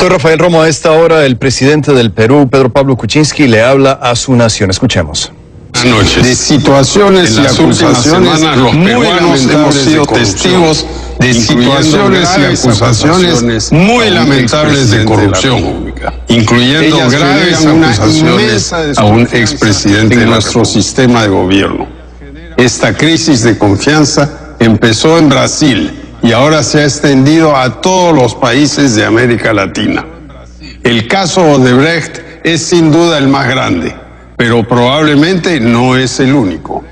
Soy Rafael Romo. A esta hora, el presidente del Perú, Pedro Pablo Kuczynski, le habla a su nación. Escuchemos. De situaciones y acusaciones muy lamentables, hemos sido testigos de situaciones y acusaciones muy lamentables de corrupción, incluyendo graves acusaciones a un expresidente de nuestro sistema de gobierno. Esta crisis de confianza empezó en Brasil y ahora se ha extendido a todos los países de América Latina. El caso Odebrecht es sin duda el más grande, pero probablemente no es el único.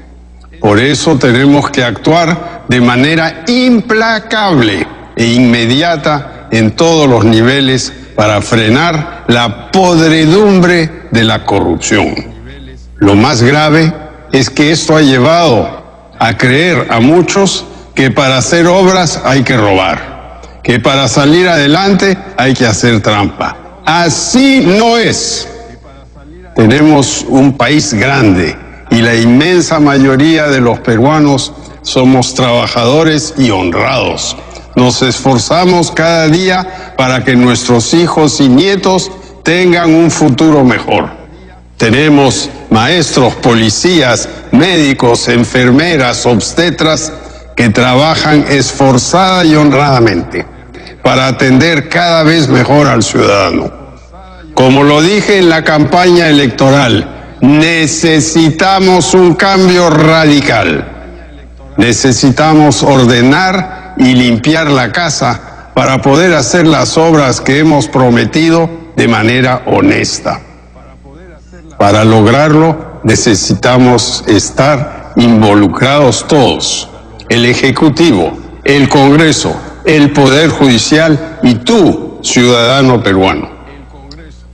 Por eso tenemos que actuar de manera implacable e inmediata en todos los niveles para frenar la podredumbre de la corrupción. Lo más grave es que esto ha llevado a creer a muchos que para hacer obras hay que robar, que para salir adelante hay que hacer trampa. Así no es. Tenemos un país grande y la inmensa mayoría de los peruanos somos trabajadores y honrados. Nos esforzamos cada día para que nuestros hijos y nietos tengan un futuro mejor. Tenemos maestros, policías, médicos, enfermeras, obstetras que trabajan esforzada y honradamente para atender cada vez mejor al ciudadano. Como lo dije en la campaña electoral, necesitamos un cambio radical. Necesitamos ordenar y limpiar la casa para poder hacer las obras que hemos prometido de manera honesta. Para lograrlo, necesitamos estar involucrados todos: el Ejecutivo, el Congreso, el Poder Judicial y tú, ciudadano peruano.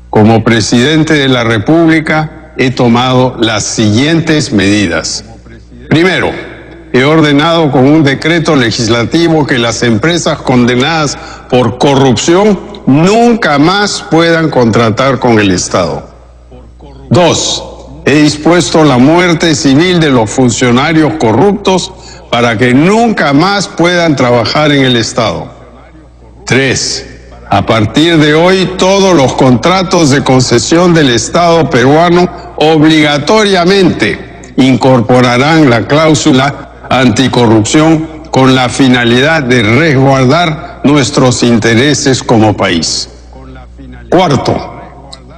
Como presidente de la República, he tomado las siguientes medidas. Primero, he ordenado con un decreto legislativo que las empresas condenadas por corrupción nunca más puedan contratar con el Estado. Dos, he dispuesto la muerte civil de los funcionarios corruptos para que nunca más puedan trabajar en el Estado. Tres, a partir de hoy, todos los contratos de concesión del Estado peruano obligatoriamente incorporarán la cláusula anticorrupción con la finalidad de resguardar nuestros intereses como país. Cuarto,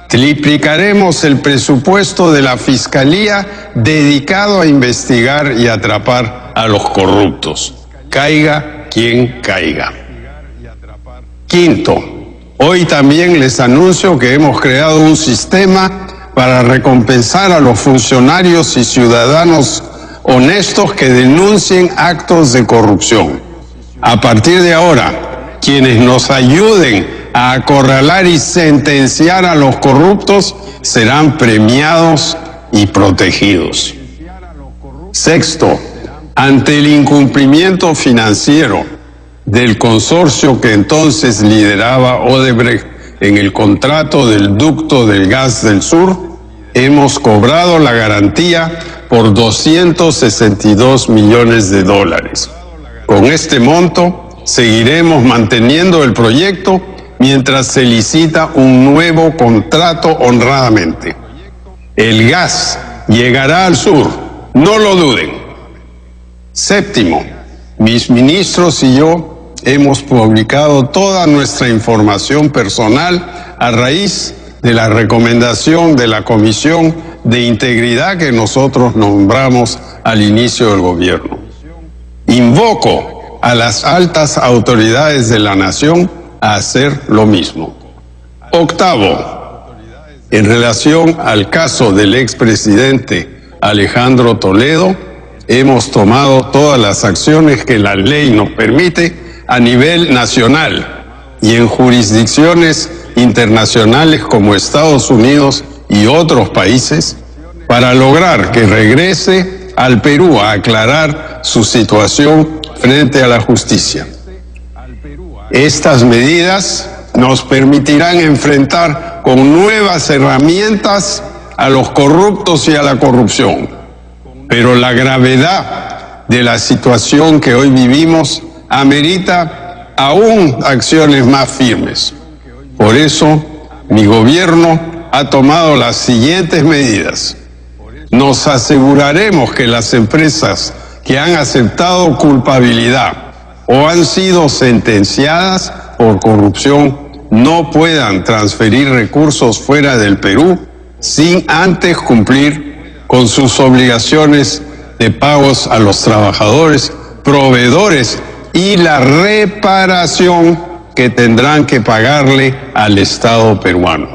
triplicaremos el presupuesto de la Fiscalía dedicado a investigar y atrapar a los corruptos, caiga quien caiga. Quinto, hoy también les anuncio que hemos creado un sistema para recompensar a los funcionarios y ciudadanos honestos que denuncien actos de corrupción. A partir de ahora, quienes nos ayuden a acorralar y sentenciar a los corruptos serán premiados y protegidos. Sexto, ante el incumplimiento financiero del consorcio que entonces lideraba Odebrecht en el contrato del ducto del gas del sur, hemos cobrado la garantía por $262 millones. Con este monto, seguiremos manteniendo el proyecto mientras se licita un nuevo contrato honradamente. El gas llegará al sur, no lo duden. Séptimo, mis ministros y yo hemos publicado toda nuestra información personal a raíz de la recomendación de la Comisión de Integridad que nosotros nombramos al inicio del gobierno. Invoco a las altas autoridades de la nación a hacer lo mismo. Octavo, en relación al caso del expresidente Alejandro Toledo, hemos tomado todas las acciones que la ley nos permite a nivel nacional y en jurisdicciones internacionales como Estados Unidos y otros países para lograr que regrese al Perú a aclarar su situación frente a la justicia. Estas medidas nos permitirán enfrentar con nuevas herramientas a los corruptos y a la corrupción. Pero la gravedad de la situación que hoy vivimos amerita aún acciones más firmes. Por eso, mi gobierno ha tomado las siguientes medidas. Nos aseguraremos que las empresas que han aceptado culpabilidad o han sido sentenciadas por corrupción no puedan transferir recursos fuera del Perú sin antes cumplir con sus obligaciones de pagos a los trabajadores, proveedores y la reparación que tendrán que pagarle al Estado peruano.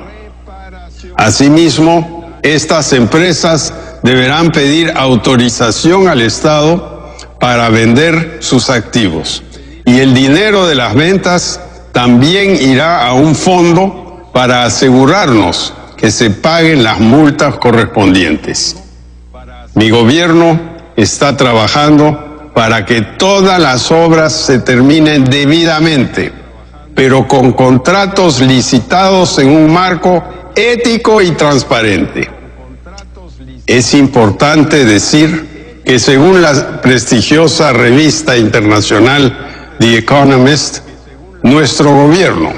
Asimismo, estas empresas deberán pedir autorización al Estado para vender sus activos y el dinero de las ventas también irá a un fondo para asegurarnos que se paguen las multas correspondientes. Mi gobierno está trabajando para que todas las obras se terminen debidamente, pero con contratos licitados en un marco ético y transparente. Es importante decir que según la prestigiosa revista internacional The Economist, nuestro gobierno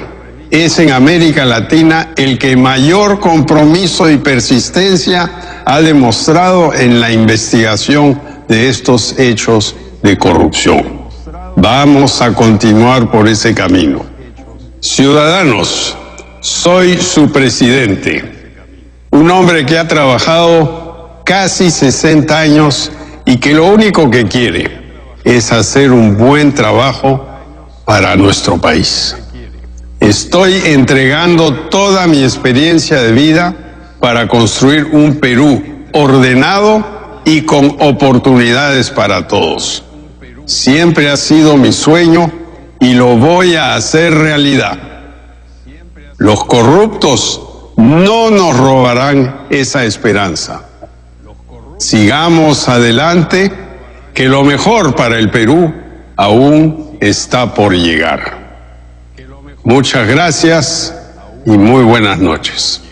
es en América Latina el que mayor compromiso y persistencia ha demostrado en la investigación de estos hechos de corrupción. Vamos a continuar por ese camino. Ciudadanos, soy su presidente, un hombre que ha trabajado casi 60 años y que lo único que quiere es hacer un buen trabajo para nuestro país. Estoy entregando toda mi experiencia de vida para construir un Perú ordenado y con oportunidades para todos. Siempre ha sido mi sueño y lo voy a hacer realidad. Los corruptos no nos robarán esa esperanza. Sigamos adelante, que lo mejor para el Perú aún está por llegar. Muchas gracias y muy buenas noches.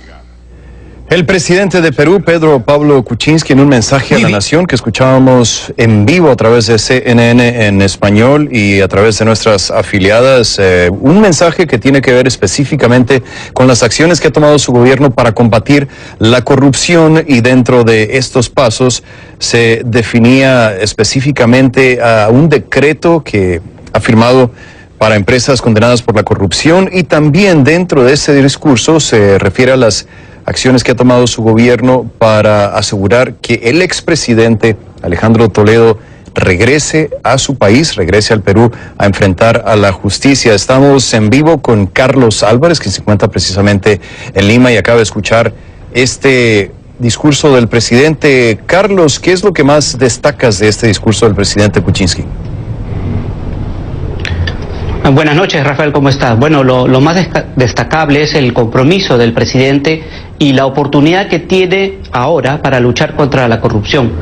El presidente de Perú, Pedro Pablo Kuczynski, en un mensaje a la nación que escuchábamos en vivo a través de CNN en español y a través de nuestras afiliadas, un mensaje que tiene que ver específicamente con las acciones que ha tomado su gobierno para combatir la corrupción, y dentro de estos pasos se definía específicamente a un decreto que ha firmado para empresas condenadas por la corrupción, y también dentro de ese discurso se refiere a las acciones que ha tomado su gobierno para asegurar que el expresidente Alejandro Toledo regrese a su país, regrese al Perú a enfrentar a la justicia. Estamos en vivo con Carlos Álvarez, que se encuentra precisamente en Lima y acaba de escuchar este discurso del presidente. Carlos, ¿qué es lo que más destacas de este discurso del presidente Kuczynski? Buenas noches, Rafael, ¿cómo estás? Bueno, lo más destacable es el compromiso del presidente y la oportunidad que tiene ahora para luchar contra la corrupción.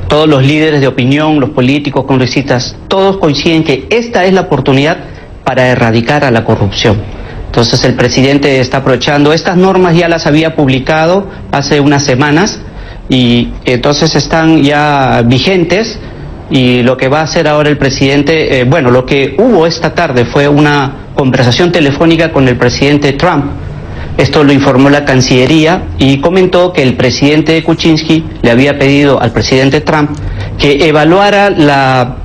Todos los líderes de opinión, los políticos, congresistas, todos coinciden que esta es la oportunidad para erradicar a la corrupción. Entonces el presidente está aprovechando estas normas, ya las había publicado hace unas semanas y entonces están ya vigentes. Y lo que va a hacer ahora el presidente, lo que hubo esta tarde fue una conversación telefónica con el presidente Trump. Esto lo informó la Cancillería y comentó que el presidente Kuczynski le había pedido al presidente Trump que evaluara la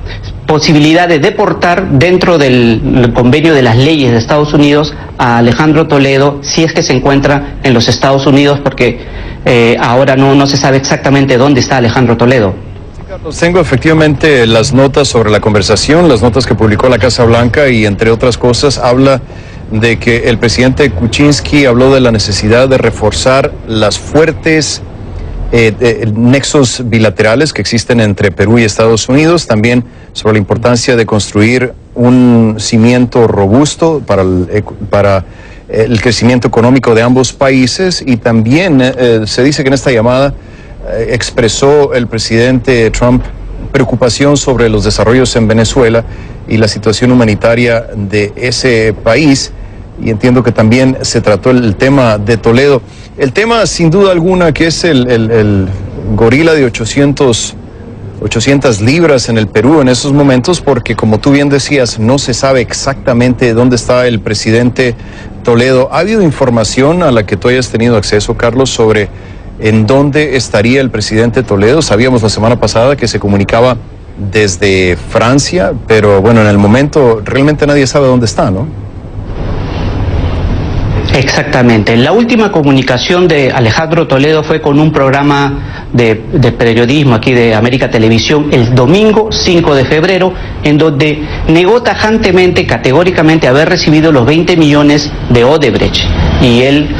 posibilidad de deportar dentro del convenio de las leyes de Estados Unidos a Alejandro Toledo si es que se encuentra en los Estados Unidos, porque ahora no se sabe exactamente dónde está Alejandro Toledo. Tengo efectivamente las notas sobre la conversación, las notas que publicó la Casa Blanca, y entre otras cosas habla de que el presidente Kuczynski habló de la necesidad de reforzar las fuertes nexos bilaterales que existen entre Perú y Estados Unidos, también sobre la importancia de construir un cimiento robusto para el crecimiento económico de ambos países, y también se dice que en esta llamada expresó el presidente Trump preocupación sobre los desarrollos en Venezuela y la situación humanitaria de ese país, y entiendo que también se trató el tema de Toledo. El tema, sin duda alguna, que es el gorila de 800 libras en el Perú en esos momentos, porque como tú bien decías, no se sabe exactamente dónde está el presidente Toledo. ¿Ha habido información a la que tú hayas tenido acceso, Carlos, sobre en dónde estaría el presidente Toledo? Sabíamos la semana pasada que se comunicaba desde Francia, pero bueno, en el momento realmente nadie sabe dónde está, ¿no? Exactamente. La última comunicación de Alejandro Toledo fue con un programa de periodismo aquí de América Televisión el domingo 5 de febrero, en donde negó tajantemente, categóricamente, haber recibido los 20 millones de Odebrecht. Y él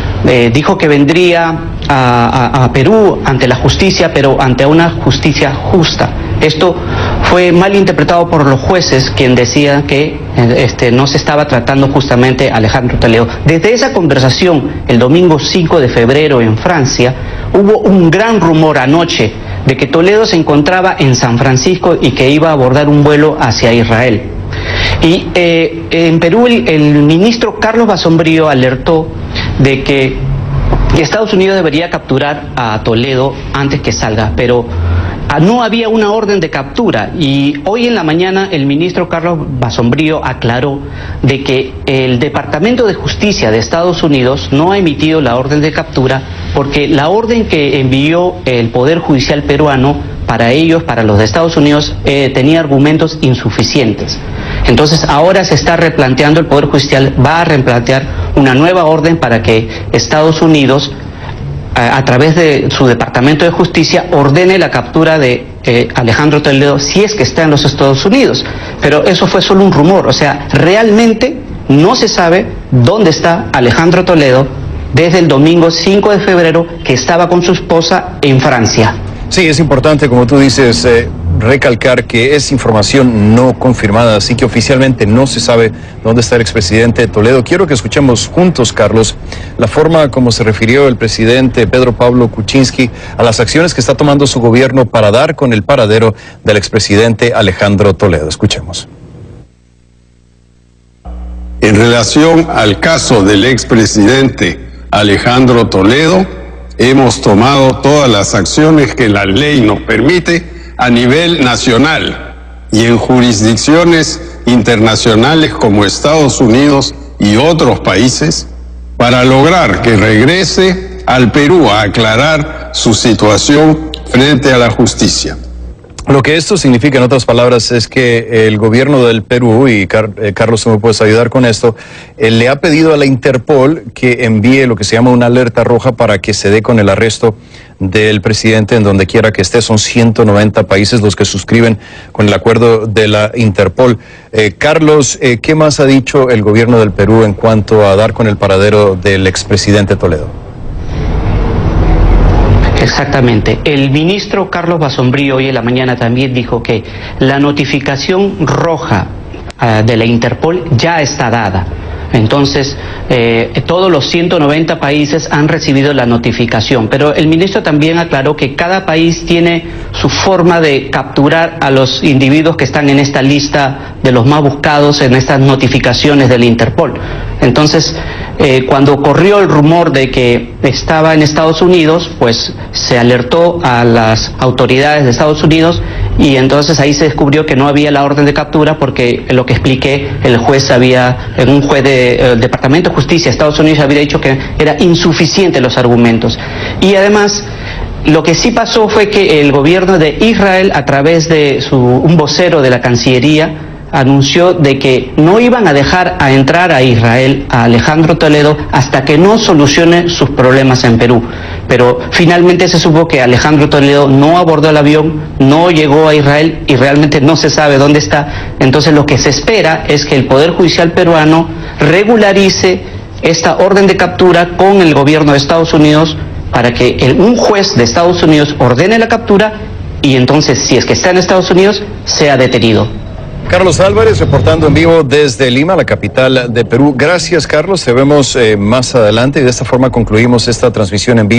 dijo que vendría a Perú ante la justicia, pero ante una justicia justa. Esto fue mal interpretado por los jueces, quien decían que no se estaba tratando justamente a Alejandro Toledo. Desde esa conversación, el domingo 5 de febrero en Francia, hubo un gran rumor anoche de que Toledo se encontraba en San Francisco y que iba a abordar un vuelo hacia Israel. Y en Perú el ministro Carlos Basombrío alertó de que Estados Unidos debería capturar a Toledo antes que salga, pero no había una orden de captura, y hoy en la mañana el ministro Carlos Basombrío aclaró de que el Departamento de Justicia de Estados Unidos no ha emitido la orden de captura porque la orden que envió el Poder Judicial peruano para ellos, para los de Estados Unidos, tenía argumentos insuficientes. Entonces ahora se está replanteando, el Poder Judicial va a replantear una nueva orden para que Estados Unidos, a través de su Departamento de Justicia, ordene la captura de Alejandro Toledo si es que está en los Estados Unidos. Pero eso fue solo un rumor, o sea, realmente no se sabe dónde está Alejandro Toledo desde el domingo 5 de febrero, que estaba con su esposa en Francia. Sí, es importante, como tú dices, recalcar que es información no confirmada, así que oficialmente no se sabe dónde está el expresidente Toledo. Quiero que escuchemos juntos, Carlos, la forma como se refirió el presidente Pedro Pablo Kuczynski a las acciones que está tomando su gobierno para dar con el paradero del expresidente Alejandro Toledo. Escuchemos. En relación al caso del expresidente Alejandro Toledo, hemos tomado todas las acciones que la ley nos permite a nivel nacional y en jurisdicciones internacionales como Estados Unidos y otros países para lograr que regrese al Perú a aclarar su situación frente a la justicia. Lo que esto significa, en otras palabras, es que el gobierno del Perú, y Carlos, tú me puedes ayudar con esto, le ha pedido a la Interpol que envíe lo que se llama una alerta roja para que se dé con el arresto del presidente en donde quiera que esté. Son 190 países los que suscriben con el acuerdo de la Interpol. Carlos, ¿qué más ha dicho el gobierno del Perú en cuanto a dar con el paradero del expresidente Toledo? Exactamente. El ministro Carlos Basombrío hoy en la mañana también dijo que la notificación roja de la Interpol ya está dada. Entonces, todos los 190 países han recibido la notificación, pero el ministro también aclaró que cada país tiene su forma de capturar a los individuos que están en esta lista de los más buscados en estas notificaciones de la Interpol. Entonces, cuando corrió el rumor de que estaba en Estados Unidos, pues se alertó a las autoridades de Estados Unidos, y entonces ahí se descubrió que no había la orden de captura porque, lo que expliqué, un juez del Departamento de Justicia de Estados Unidos había dicho que era insuficiente los argumentos. Y además, lo que sí pasó fue que el gobierno de Israel, a través de un vocero de la Cancillería, anunció de que no iban a dejar a entrar a Israel a Alejandro Toledo hasta que no solucione sus problemas en Perú. Pero finalmente se supo que Alejandro Toledo no abordó el avión, no llegó a Israel y realmente no se sabe dónde está. Entonces lo que se espera es que el Poder Judicial peruano regularice esta orden de captura con el gobierno de Estados Unidos para que un juez de Estados Unidos ordene la captura y entonces, si es que está en Estados Unidos, sea detenido. Carlos Álvarez, reportando en vivo desde Lima, la capital de Perú. Gracias, Carlos. Te vemos más adelante y de esta forma concluimos esta transmisión en vivo.